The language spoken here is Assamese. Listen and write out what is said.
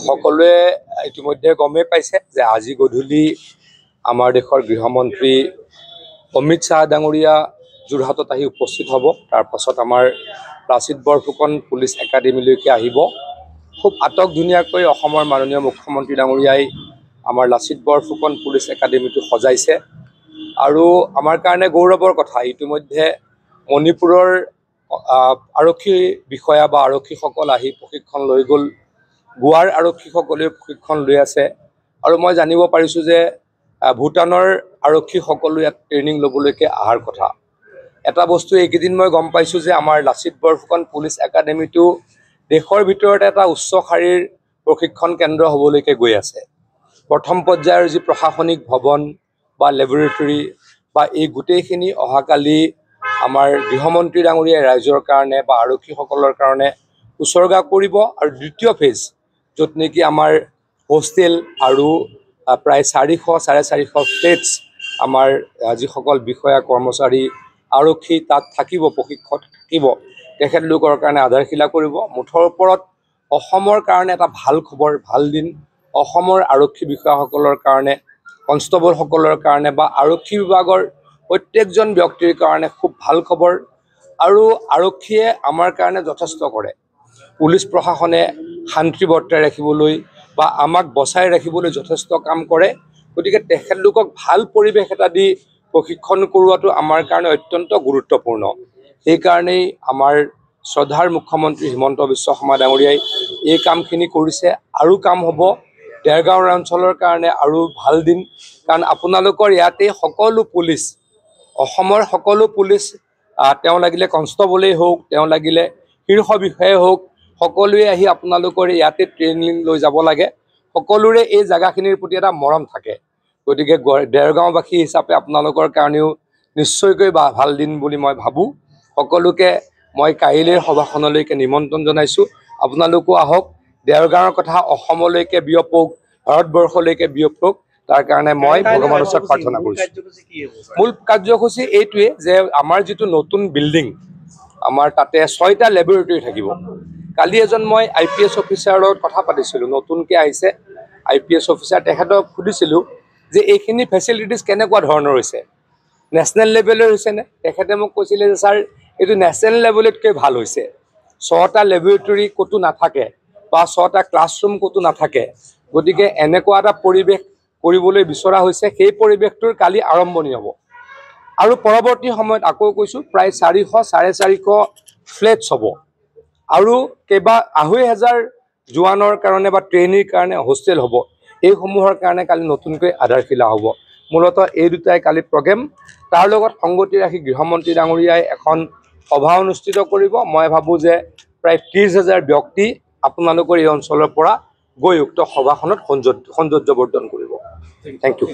সকলোৱে ইতিমধ্যে গমেই পাইছে যে আজি গধূলি আমাৰ দেশৰ গৃহমন্ত্ৰী অমিত শ্বাহ ডাঙৰীয়া যোৰহাটত আহি উপস্থিত হ'ব। তাৰ পাছত আমাৰ লাচিত বৰফুকন পুলিচ একাডেমীলৈকে আহিব। খুব আটক ধুনীয়াকৈ অসমৰ মাননীয় মুখ্যমন্ত্ৰী ডাঙৰীয়াই আমাৰ লাচিত বৰফুকন পুলিচ একাডেমীটো সজাইছে আৰু আমাৰ কাৰণে গৌৰৱৰ কথা। ইতিমধ্যে মণিপুৰৰ আৰক্ষী বিষয়া বা আৰক্ষীসকল আহি প্ৰশিক্ষণ লৈ গ'ল। গোৱাৰ আৰক্ষীসকলেও প্ৰশিক্ষণ লৈ আছে আৰু মই জানিব পাৰিছোঁ যে ভূটানৰ আৰক্ষীসকলো ইয়াত ট্ৰেইনিং ল'বলৈকে অহাৰ কথা। এটা বস্তু এইকেইদিন মই গম পাইছোঁ যে আমাৰ লাচিত বৰফুকন পুলিচ একাডেমীটো দেশৰ ভিতৰতে এটা উচ্চ শাৰীৰ প্ৰশিক্ষণ কেন্দ্ৰ হ'বলৈকে গৈ আছে। প্ৰথম পৰ্যায়ৰ যি প্ৰশাসনিক ভৱন বা লেবৰেটৰী বা এই গোটেইখিনি অহাকালি আমাৰ গৃহমন্ত্ৰী ডাঙৰীয়াই ৰাইজৰ কাৰণে বা আৰক্ষীসকলৰ কাৰণে উচৰ্গা কৰিব আৰু দ্বিতীয় ফেজ য'ত নেকি আমাৰ হোষ্টেল আৰু প্ৰায় 400-450 ফ্লেটছ আমাৰ যিসকল বিষয়া কৰ্মচাৰী আৰক্ষী তাত থাকিব, প্ৰশিক্ষণ থাকিব, তেখেতলোকৰ কাৰণে আধাৰশিলা কৰিব। মুঠৰ ওপৰত অসমৰ কাৰণে এটা ভাল খবৰ, ভাল দিন। অসমৰ আৰক্ষী বিষয়াসকলৰ কাৰণে, কনষ্টেবলসকলৰ কাৰণে বা আৰক্ষী বিভাগৰ প্ৰত্যেকজন ব্যক্তিৰ কাৰণে খুব ভাল খবৰ। আৰু আৰক্ষীয়ে আমাৰ কাৰণে যথেষ্ট কৰে। পুলিচ প্ৰশাসনে শান্তি বৰ্তাই ৰাখিবলৈ বা আমাক বচাই ৰাখিবলৈ যথেষ্ট কাম কৰে। গতিকে তেখেতলোকক ভাল পৰিৱেশ এটা দি প্ৰশিক্ষণ কৰোৱাটো আমাৰ কাৰণে অত্যন্ত গুৰুত্বপূৰ্ণ। সেইকাৰণেই আমাৰ শ্ৰদ্ধাৰ মুখ্যমন্ত্ৰী হিমন্ত বিশ্ব শৰ্মা ডাঙৰীয়াই এই কামখিনি কৰিছে আৰু কাম হ'ব। দেৰগাঁও অঞ্চলৰ কাৰণে আৰু ভাল দিন, কাৰণ আপোনালোকৰ ইয়াতে সকলো পুলিচ, অসমৰ সকলো পুলিচ, তেওঁ লাগিলে কনষ্টেবলেই হওক, তেওঁ লাগিলে শীৰ্ষ বিষয়াই হওক, সকলোৱে আহি আপোনালোকৰ ইয়াতে ট্ৰেইনিং লৈ যাব লাগে। সকলোৰে এই জেগাখিনিৰ প্ৰতি এটা মৰম থাকে। গতিকে দেৰগাঁওবাসী হিচাপে আপোনালোকৰ কাৰণেও নিশ্চয়কৈ ভাল দিন বুলি মই ভাবোঁ। সকলোকে মই কাইলৈৰ সভাখনলৈকে নিমন্ত্ৰণ জনাইছোঁ। আপোনালোকো আহক, দেৰগাঁৱৰ কথা অসমলৈকে বিয়পক, ভাৰতবৰ্ষলৈকে বিয়পক। তাৰ কাৰণে মই ভগৱানৰ ওচৰত প্ৰাৰ্থনা কৰিছোঁ। মূল কাৰ্যসূচী এইটোৱে যে আমাৰ যিটো নতুন বিল্ডিং, আমাৰ তাতে 6টা লেবৰেটৰী থাকিব। কালি এজন মই IPS অফিচাৰৰ লগত কথা পাতিছিলোঁ, নতুনকৈ আহিছে IPS অফিচাৰ। তেখেতক সুধিছিলোঁ যে এইখিনি ফেচিলিটিজ কেনেকুৱা ধৰণৰ হৈছে, নেশ্যনেল লেভেলৰ হৈছেনে? তেখেতে মোক কৈছিলে যে ছাৰ এইটো নেশ্যনেল লেভেলতকৈ ভাল হৈছে। 6টা লেবৰেটৰী ক'তো নাথাকে বা 6টা ক্লাছৰুম ক'তো নাথাকে। গতিকে এনেকুৱা এটা পৰিৱেশ কৰিবলৈ বিচৰা হৈছে। সেই পৰিৱেশটোৰ কালি আৰম্ভণি হ'ব আৰু পৰৱৰ্তী সময়ত আকৌ কৈছোঁ প্ৰায় 400-450 ফ্লেটছ হ'ব আৰু কেইবা 2,500 জোৱানৰ কাৰণে বা ট্ৰেইনীৰ কাৰণে হোষ্টেল হ'ব। এইসমূহৰ কাৰণে কালি নতুনকৈ আধাৰশিলা হ'ব। মূলতঃ এই দুটাই কালি প্ৰগ্ৰেম। তাৰ লগত সংগতি ৰাখি গৃহমন্ত্ৰী ডাঙৰীয়াই এখন সভা অনুষ্ঠিত কৰিব। মই ভাবোঁ যে প্ৰায় 30,000 ব্যক্তি আপোনালোকৰ এই অঞ্চলৰ পৰা গৈ উক্ত সভাখনত সৌন্দৰ্যবৰ্ধন কৰিব। Thank U.